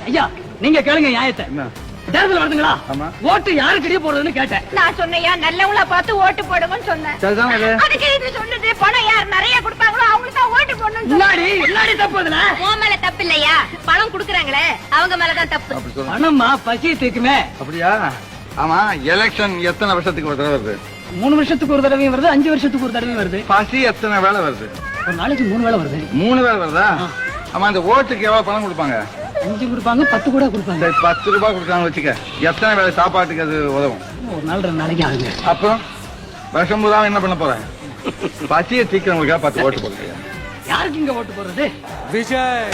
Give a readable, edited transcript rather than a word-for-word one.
ஐயா நீங்க கேளுங்க நியாயத்தை. என்ன? தேர்தல் வருதுங்களா? ஆமா. ஓட்டு யாருக்கிட்டே போறதுன்னு கேட்டேன். நான் சொன்னையா நல்லவங்களா பார்த்து ஓட்டு போடுங்கன்னு சொன்னேன். சரிதான் இது. அதுக்கு இது சொன்னது பணம் யார் நிறைய கொடுப்பாங்களோ அவங்களுக்கு தான் ஓட்டு போடணும்னு முன்னாடி எல்லாரும் தப்பு அதுல. உன் மேல தப்பு இல்லையா? பணம் குடுக்குறாங்களே அவங்க மேலதான் தப்பு. அப்படி சொல்லுங்க. பணமா பசியை தீர்க்குமே. அப்படியா? ஆமா, எலெக்ஷன் எத்தனை வருஷத்துக்கு ஒரு தடவை வருது? 3 வருஷத்துக்கு ஒரு தடவையும் வருது, 5 வருஷத்துக்கு ஒரு தடவையும் வருது. பசி எத்தனை வேலை வருது? ஒரு நாளைக்கு 3 வேளை வருது. 3 வேலை வருதா? ஆமா, அந்த ஓட்டுக்கு எவ்வளவு பணம் கொடுப்பாங்க? 5 கொடுப்பாங்க, 10 கூட கொடுப்பாங்க. சரி, 10 ரூபாய் கொடுத்தாங்க வச்சுக்க. எத்தனை வேலை சாப்பாட்டுக்கு அது உதவும்? ஒரு நாள் 2 நாளைக்கு ஆகுங்க. அப்புறம் வருஷம் பூரா என்ன பண்ண போறேன்? பசியை தீக்கிறவங்களுக்காக 10 ஓட்டு போடுறீங்க. யாருக்கு இங்க ஓட்டு போடுறது? விஜய்